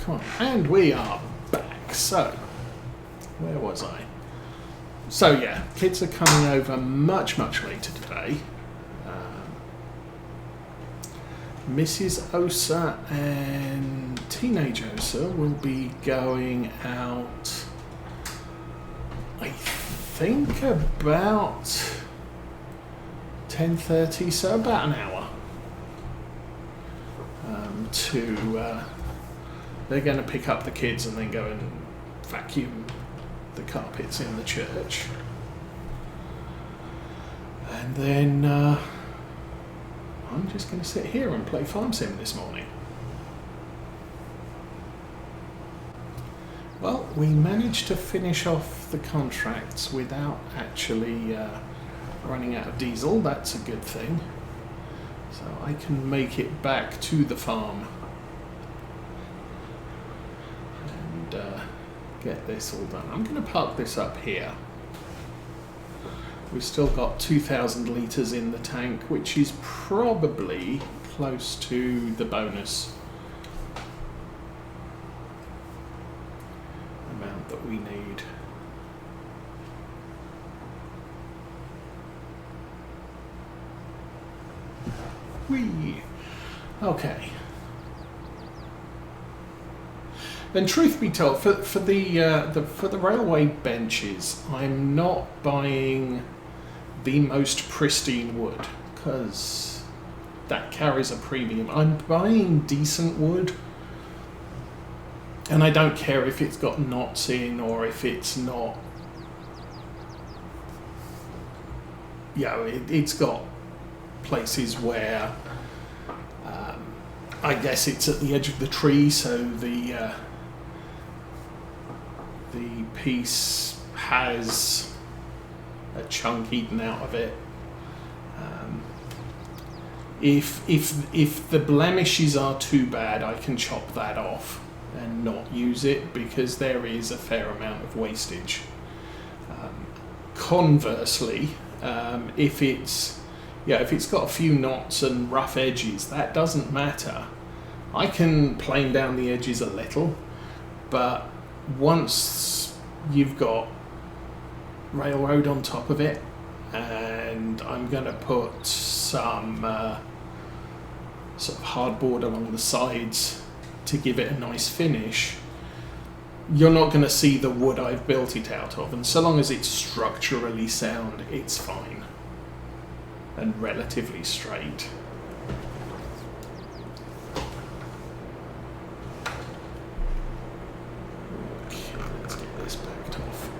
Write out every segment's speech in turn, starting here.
come on. And we are back. So, where was I? So yeah, kids are coming over much later today. Mrs. Osa and teenage Osa will be going out, I think about 10:30, so about an hour. They're going to pick up the kids and then go and vacuum the carpets in the church. And then I'm just going to sit here and play Farm Sim this morning. Well, we managed to finish off the contracts without actually running out of diesel. That's a good thing. So I can make it back to the farm and get this all done. I'm going to park this up here. We've still got 2,000 litres in the tank, which is probably close to the bonus amount that we need. Whee! Okay. Then, truth be told, for the railway benches, I'm not buying the most pristine wood because that carries a premium. I'm buying decent wood, and I don't care if it's got knots in or if it's not. Yeah, it's got places where I guess it's at the edge of the tree, so the piece has a chunk eaten out of it. If the blemishes are too bad, I can chop that off and not use it because there is a fair amount of wastage. Conversely, if it's got a few knots and rough edges, that doesn't matter. I can plane down the edges a little, but once you've got railroad on top of it, and I'm going to put some sort of hardboard along the sides to give it a nice finish, you're not going to see the wood I've built it out of, and so long as it's structurally sound, it's fine and relatively straight. Okay, let's get this backed off.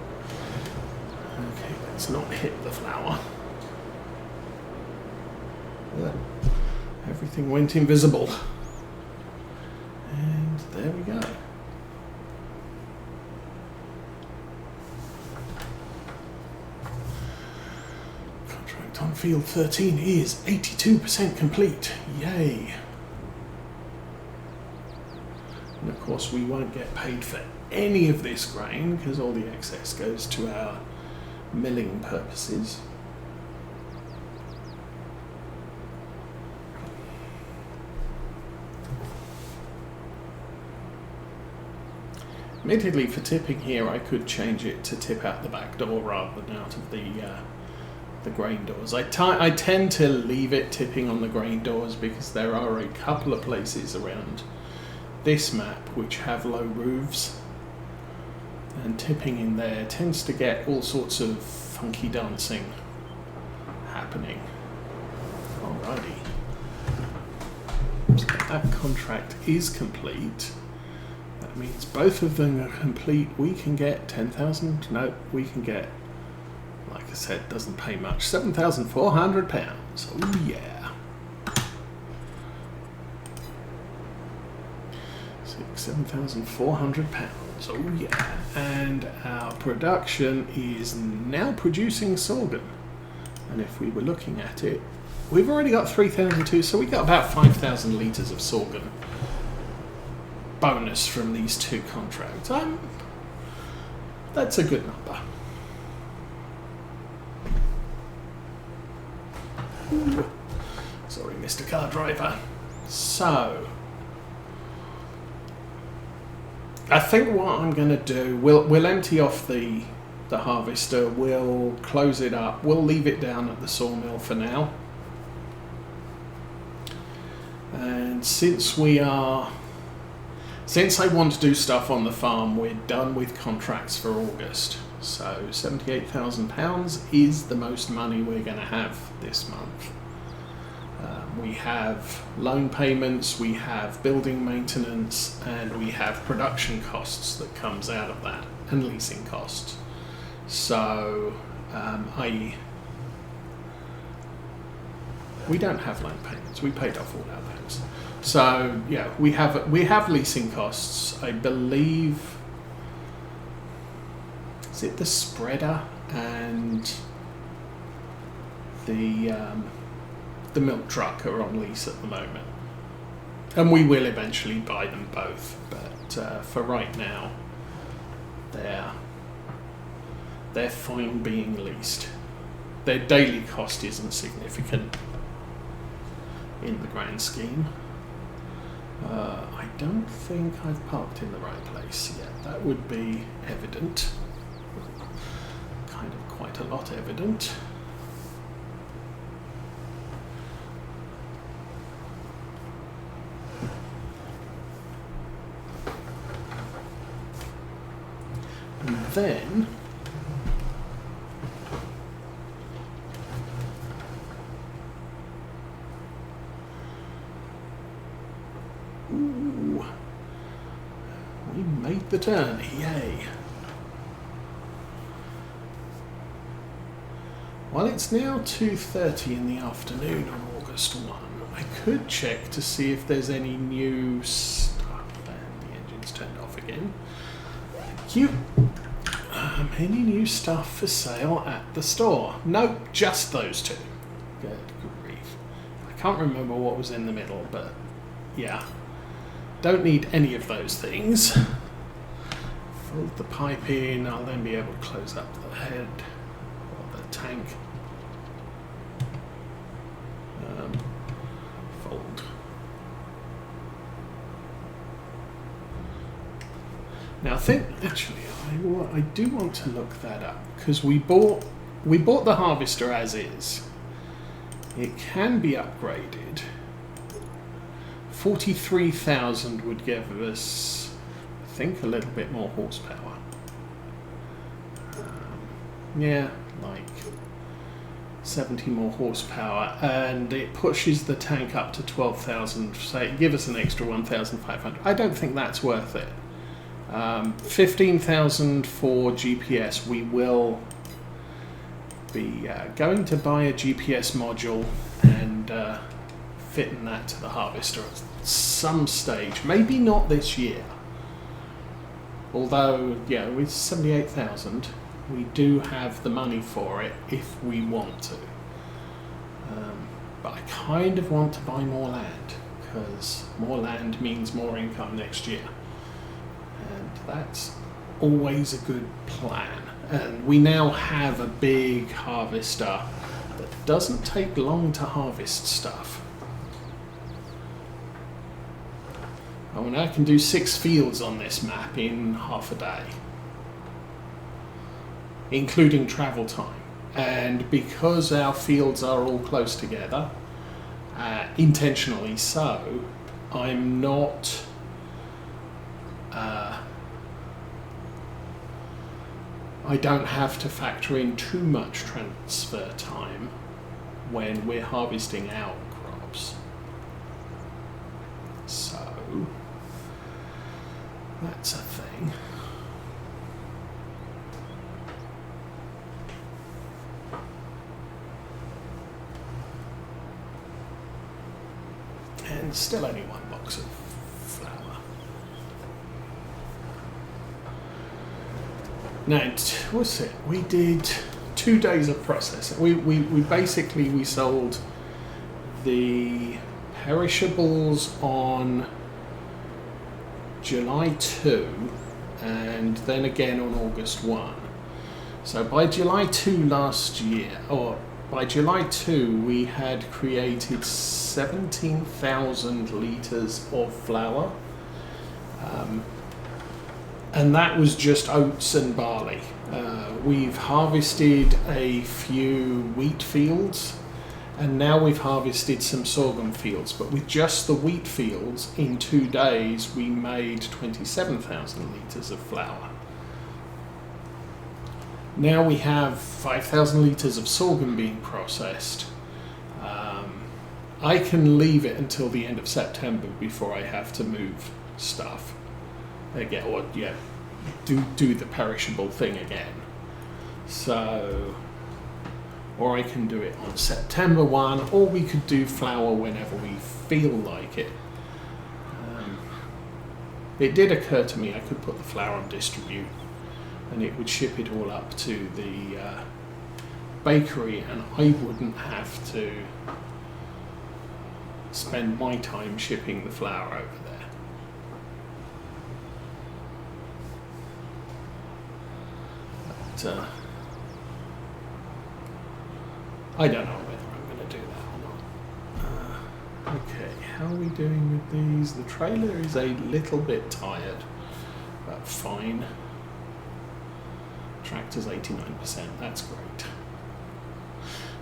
Okay, let's not hit the flower. Everything went invisible. And there we go. Contract on field 13 is 82% complete. Yay. And of course we won't get paid for any of this grain because all the excess goes to our milling purposes. Admittedly, for tipping here, I could change it to tip out the back door rather than out of the grain doors. I tend to leave it tipping on the grain doors because there are a couple of places around this map which have low roofs, and tipping in there tends to get all sorts of funky dancing happening. Alrighty. So that contract is complete. That means both of them are complete. We can get 10,000. No, we can get, like I said, doesn't pay much. £7,400. Oh yeah. 7,400 pounds. Oh yeah. And our production is now producing sorghum. And if we were looking at it, we've already got 3,002, so we got about 5,000 litres of sorghum bonus from these two contracts. That's a good number. Ooh. Sorry, Mr. Car Driver. So, I think what I'm going to do, we'll empty off the harvester, we'll close it up, we'll leave it down at the sawmill for now. And since I want to do stuff on the farm, we're done with contracts for August. So £78,000 is the most money we're going to have this month. We have loan payments, we have building maintenance, and we have production costs that comes out of that, and leasing costs. So we don't have loan payments. We paid off all our loans. So yeah, we have leasing costs. I believe, is it the spreader and the milk truck are on lease at the moment, and we will eventually buy them both. But for right now, they're fine being leased. Their daily cost isn't significant in the grand scheme. I don't think I've parked in the right place yet. That would be evident. Kind of quite a lot evident. And then we made the turn, yay. Well, it's now 2:30 in the afternoon on August 1. I could check to see if there's any new stuff. And the engine's turned off again. Thank you. Any new stuff for sale at the store? Nope, just those two. Good grief. I can't remember what was in the middle, but yeah. Don't need any of those things. Fold the pipe in, I'll then be able to close up the head or the tank. Fold. Now I think actually I do want to look that up, because we bought the harvester as is. It can be upgraded. 43,000 would give us, I think, a little bit more horsepower. Yeah, like 70 more horsepower, and it pushes the tank up to 12,000. Say, give us an extra 1,500. I don't think that's worth it. 15,000 for GPS. We will be going to buy a GPS module and fitting that to the harvester at some stage. Maybe not this year. Although, yeah, with 78,000, we do have the money for it if we want to. But I kind of want to buy more land, because more land means more income next year. And that's always a good plan. And we now have a big harvester that doesn't take long to harvest stuff. I mean, I can do 6 fields on this map in half a day, including travel time. And because our fields are all close together, intentionally so, I'm not I don't have to factor in too much transfer time when we're harvesting our crops. So that's a thing. And still only 1 box of flour. Now, what's it? We did 2 days of processing. We basically sold the perishables on July 2 and then again on August 1. So by July 2 last year, or by July 2, we had created 17,000 litres of flour. and that was just oats and barley. We've harvested a few wheat fields, and now we've harvested some sorghum fields, but with just the wheat fields, in 2 days we made 27,000 litres of flour. Now we have 5,000 litres of sorghum being processed. I can leave it until the end of September before I have to move stuff again, or do the perishable thing again. So, or I can do it on September 1, or we could do flour whenever we feel like it. It did occur to me I could put the flour on distribute, and it would ship it all up to the bakery, and I wouldn't have to spend my time shipping the flour over there. But I don't know whether I'm going to do that or not. Okay, how are we doing with these? The trailer is a little bit tired, but fine. Tractor's 89%, that's great.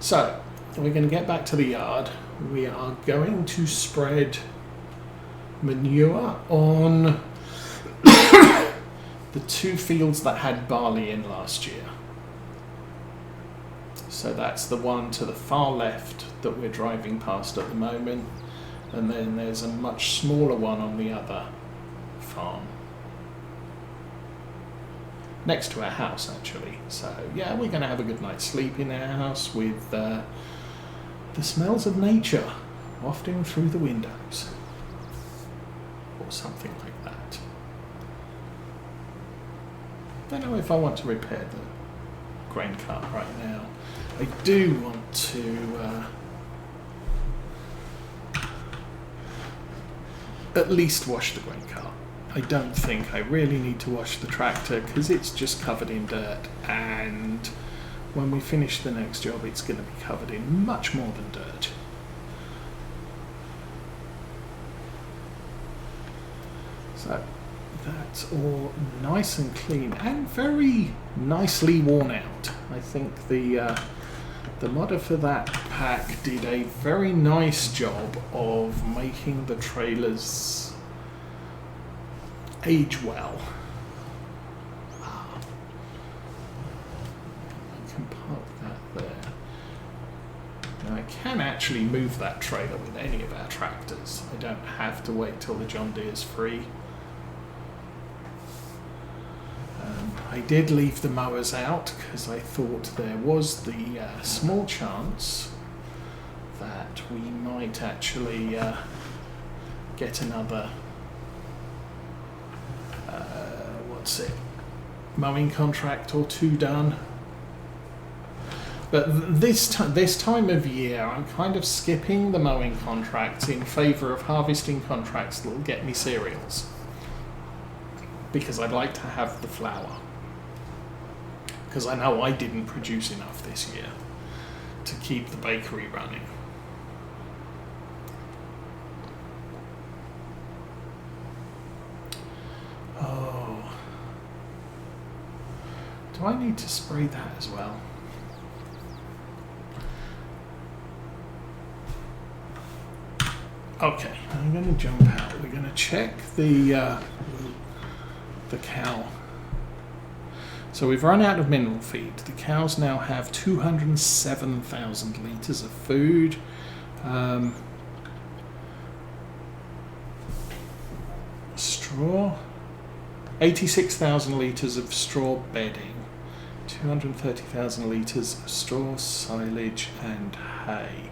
So, we're going to get back to the yard. We are going to spread manure on the 2 fields that had barley in last year. So that's the one to the far left that we're driving past at the moment, and then there's a much smaller one on the other farm. Next to our house, actually. So yeah, we're going to have a good night's sleep in our house with the smells of nature wafting through the windows, or something like that. I don't know if I want to repair the grain cart right now. I do want to at least wash the grain cart. I don't think I really need to wash the tractor because it's just covered in dirt, and when we finish the next job it's going to be covered in much more than dirt. So that's all nice and clean and very nicely worn out. I think the modder for that pack did a very nice job of making the trailers age well. I can park that there. Now I can actually move that trailer with any of our tractors. I don't have to wait till the John Deere's free. I did leave the mowers out because I thought there was the small chance that we might actually get another mowing contract or 2 done. But this time of year I'm kind of skipping the mowing contracts in favour of harvesting contracts that will get me cereals, because I'd like to have the flour, because I know I didn't produce enough this year to keep the bakery running. Oh, do I need to spray that as well? Okay, I'm going to jump out. We're going to check the cow. So we've run out of mineral feed. The cows now have 207,000 litres of food. Straw, 86,000 litres of straw bedding, 230,000 litres of straw, silage and hay.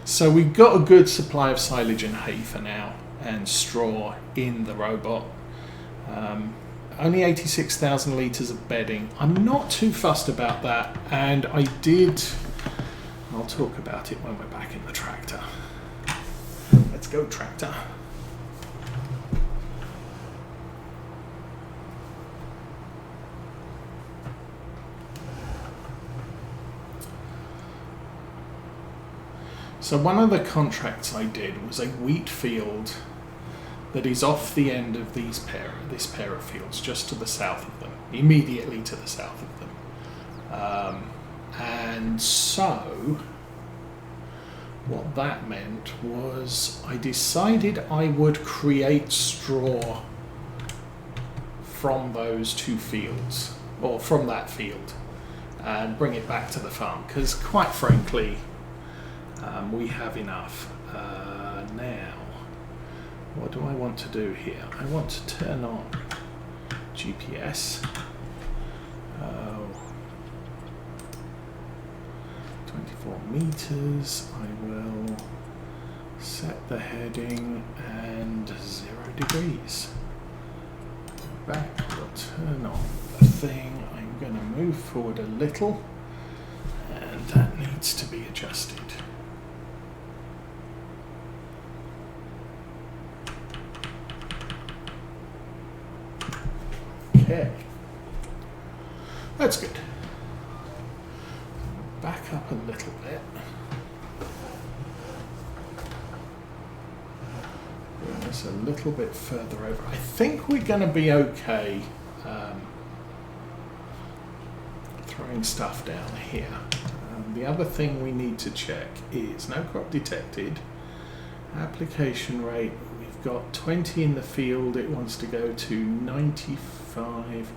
So we've got a good supply of silage and hay for now, and straw in the robot. Only 86,000 litres of bedding. I'm not too fussed about that, and I'll talk about it when we're back in the tractor. Let's go, tractor. So one of the contracts I did was a wheat field that is off the end of this pair of fields, just to the south of them, immediately to the south of them. And so what that meant was I decided I would create straw from those two fields, or from that field, and bring it back to the farm, because quite frankly we have enough. Now what do I want to do here? I want to turn on GPS. 24 meters. I will set the heading and 0 degrees. Back, we'll turn on the thing. I'm going to move forward a little, and that needs to be adjusted. Okay, that's good. Back up a little bit. Bring this a little bit further over. I think we're going to be okay throwing stuff down here. The other thing we need to check is no crop detected, application rate. We've got 20 in the field. It wants to go to 95.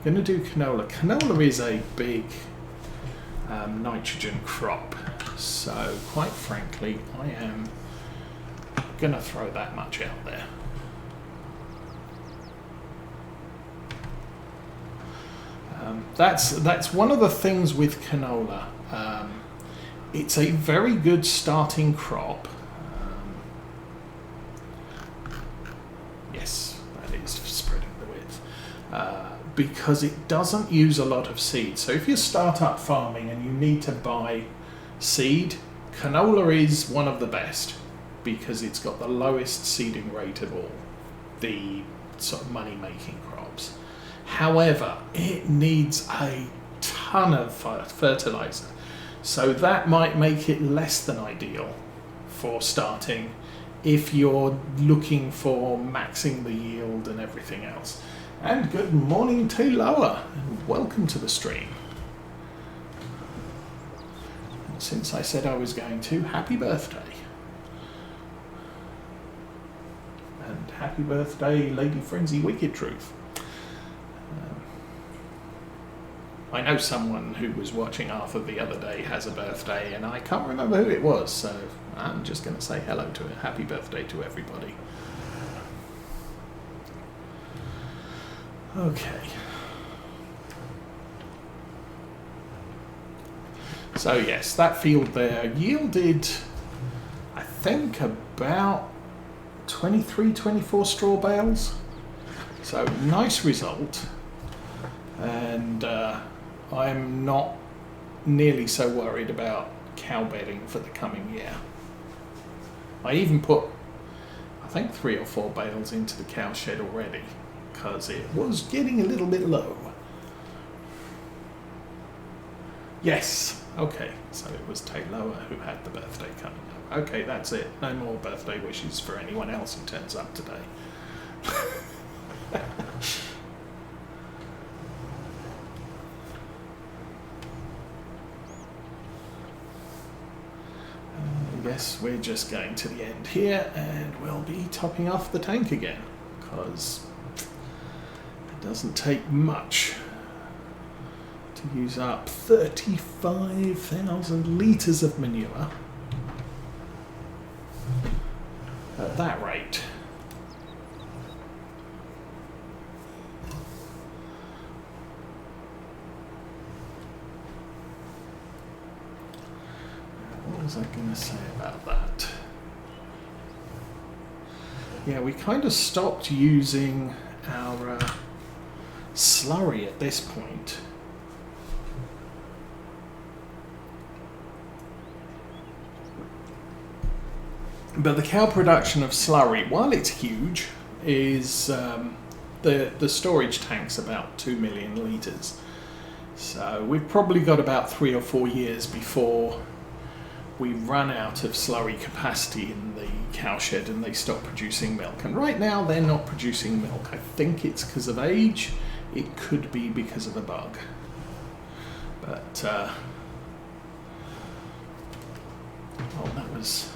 Going to do canola. Canola is a big nitrogen crop, so quite frankly I am gonna throw that much out there. That's one of the things with canola. It's a very good starting crop. Yes, that is spreading the width. Because it doesn't use a lot of seed. So if you start up farming and you need to buy seed, canola is one of the best because it's got the lowest seeding rate of all the sort of money-making crops. However, it needs a ton of fertilizer. So that might make it less than ideal for starting if you're looking for maxing the yield and everything else. And good morning to Lower, and welcome to the stream. And since I said I was going to, happy birthday. And happy birthday, Lady Frenzy Wicked Truth. I know someone who was watching Arthur the other day has a birthday, and I can't remember who it was, so I'm just going to say hello to her. Happy birthday to everybody. Okay. So yes, that field there yielded, I think, about 23, 24 straw bales. So nice result. And I'm not nearly so worried about cow bedding for the coming year. I even put, I think, 3 or 4 bales into the cow shed already, because it was getting a little bit low. Yes, okay, so it was Taylor who had the birthday coming up. Okay, that's it. No more birthday wishes for anyone else who turns up today. Yes, we're just going to the end here, and we'll be topping off the tank again, because it doesn't take much to use up 35,000 litres of manure at that rate. What was I going to say about that? Yeah, we kind of stopped using our slurry at this point. But the cow production of slurry, while it's huge, is the storage tank's about 2 million litres. So we've probably got about 3 or 4 years before we run out of slurry capacity in the cowshed and they stop producing milk. And right now they're not producing milk. I think it's because of age. It could be because of a bug. But, oh, that was,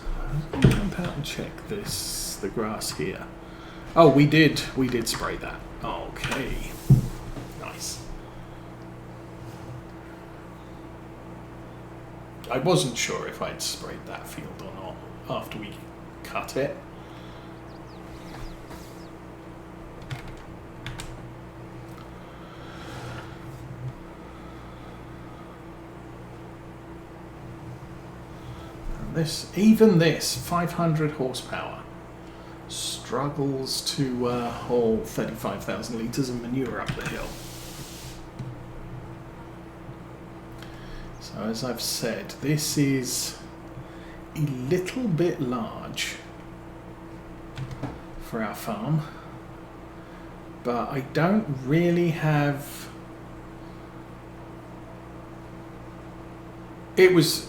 I'll jump out and check the grass here. Oh, we did spray that. Okay, nice. I wasn't sure if I'd sprayed that field or not after we cut it. And even this 500 horsepower struggles to haul 35,000 litres of manure up the hill. So as I've said, this is a little bit large for our farm, but I don't really have... It was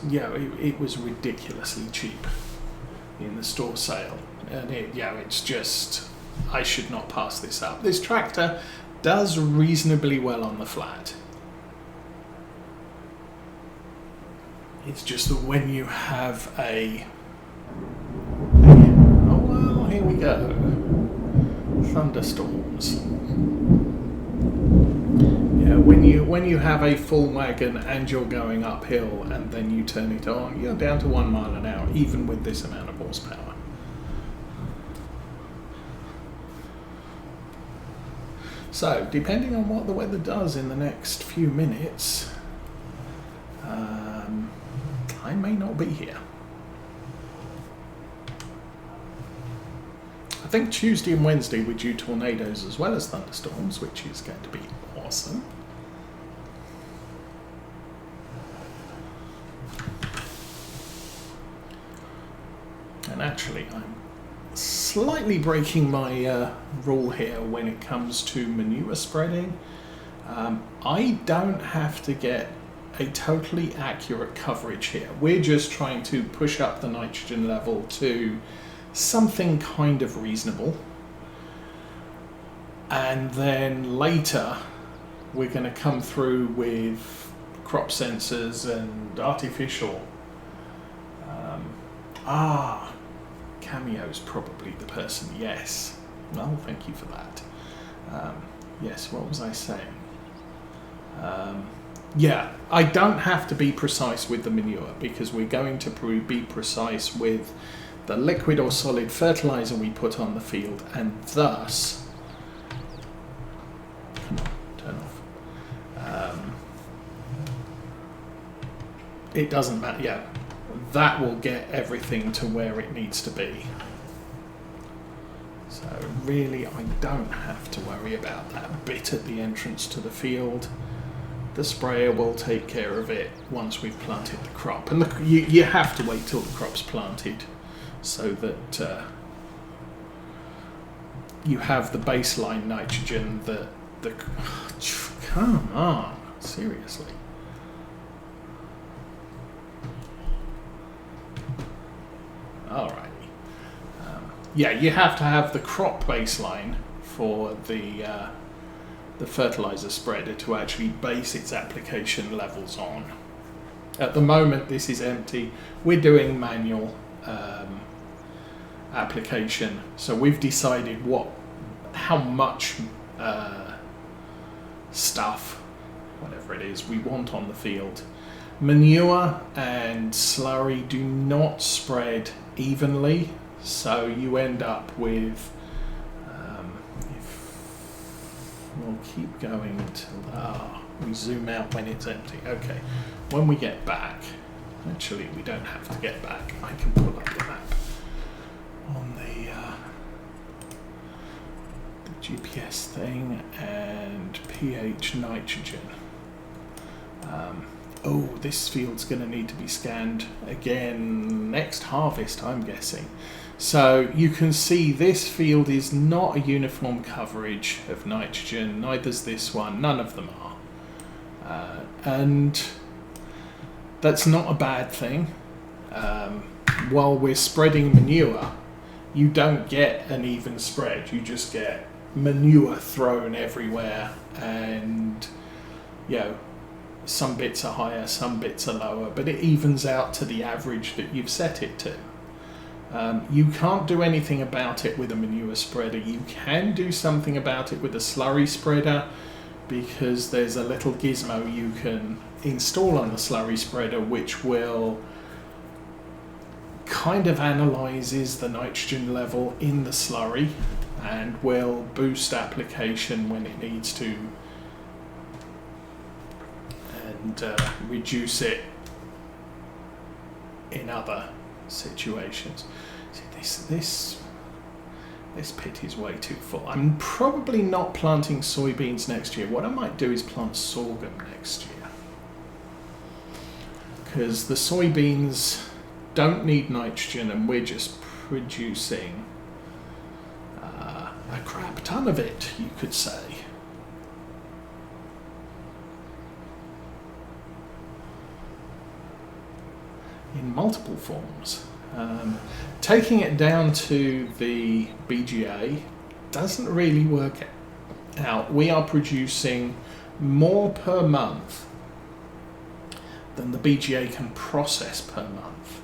ridiculously cheap in the store sale, and it's just, I should not pass this up. This tractor does reasonably well on the flat. It's just that when you have oh well, here we go, thunderstorms. Yeah, when you have a full wagon and you're going uphill and then you turn it on, you're down to 1 mile an hour, even with this amount of horsepower. So, depending on what the weather does in the next few minutes, I may not be here. I think Tuesday and Wednesday we're due tornadoes as well as thunderstorms, which is going to be awesome. And actually, I'm slightly breaking my rule here when it comes to manure spreading. I don't have to get a totally accurate coverage here. We're just trying to push up the nitrogen level to something kind of reasonable. And then later, we're going to come through with crop sensors and artificial. Cameo's probably the person, yes. Well, thank you for that. Yes, what was I saying? Yeah, I don't have to be precise with the manure because we're going to be precise with the liquid or solid fertilizer we put on the field, and thus, come on, turn off. It doesn't matter, yeah, that will get everything to where it needs to be. So really, I don't have to worry about that bit at the entrance to the field. The sprayer will take care of it once we've planted the crop. And you have to wait till the crop's planted so that you have the baseline nitrogen come on, seriously. Alrighty. Yeah, you have to have the crop baseline for the fertilizer spreader to actually base its application levels on. At the moment, this is empty. We're doing manual application, so we've decided how much stuff, whatever it is, we want on the field. Manure and slurry do not spread evenly, so you end up with, we'll keep going until we zoom out when it's empty. Okay, when we get back, actually we don't have to get back, I can pull up the map on the GPS thing and pH nitrogen. Oh, this field's going to need to be scanned again next harvest, I'm guessing. So you can see this field is not a uniform coverage of nitrogen, neither's this one, none of them are. And that's not a bad thing. while we're spreading manure, you don't get an even spread. You just get manure thrown everywhere, and you know, some bits are higher, some bits are lower, but it evens out to the average that you've set it to. You can't do anything about it with a manure spreader. You can do something about it with a slurry spreader, because there's a little gizmo you can install on the slurry spreader which will kind of analyzes the nitrogen level in the slurry and will boost application when it needs to, and reduce it in other situations. See, this pit is way too full. I'm probably not planting soybeans next year. What I might do is plant sorghum next year, because the soybeans don't need nitrogen and we're just producing a crap ton of it, you could say. In multiple forms. Taking it down to the BGA doesn't really work out. We are producing more per month than the BGA can process per month.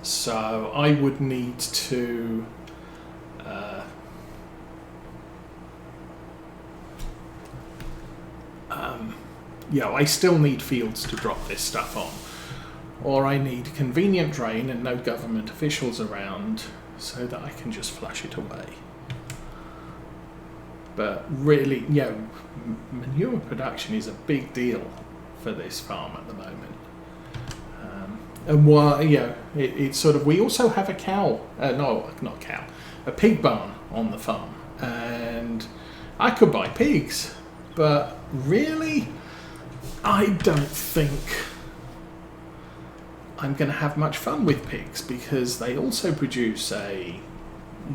So I would need to I still need fields to drop this stuff on, or I need convenient drain and no government officials around so that I can just flush it away. But really, manure production is a big deal for this farm at the moment. And while it's sort of, we also have a a pig barn on the farm, and I could buy pigs, but really, I don't think I'm going to have much fun with pigs, because they also produce a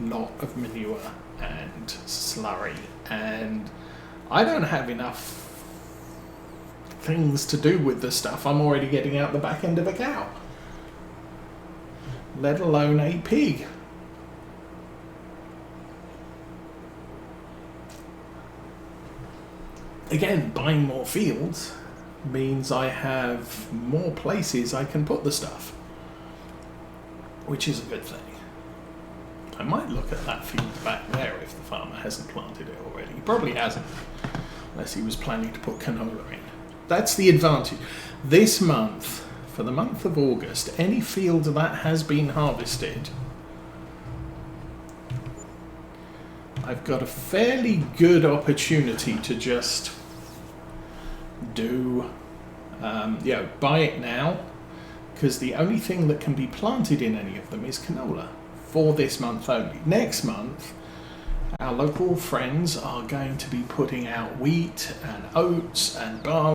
lot of manure and slurry, and I don't have enough things to do with the stuff I'm already getting out the back end of a cow, let alone a pig. Again, buying more fields means I have more places I can put the stuff, which is a good thing. I might look at that field back there if the farmer hasn't planted it already. He probably hasn't, unless he was planning to put canola in. That's the advantage. This month, for the month of August, any field that has been harvested, I've got a fairly good opportunity to just do, buy it now, because the only thing that can be planted in any of them is canola for this month only. Next month, our local friends are going to be putting out wheat and oats and barley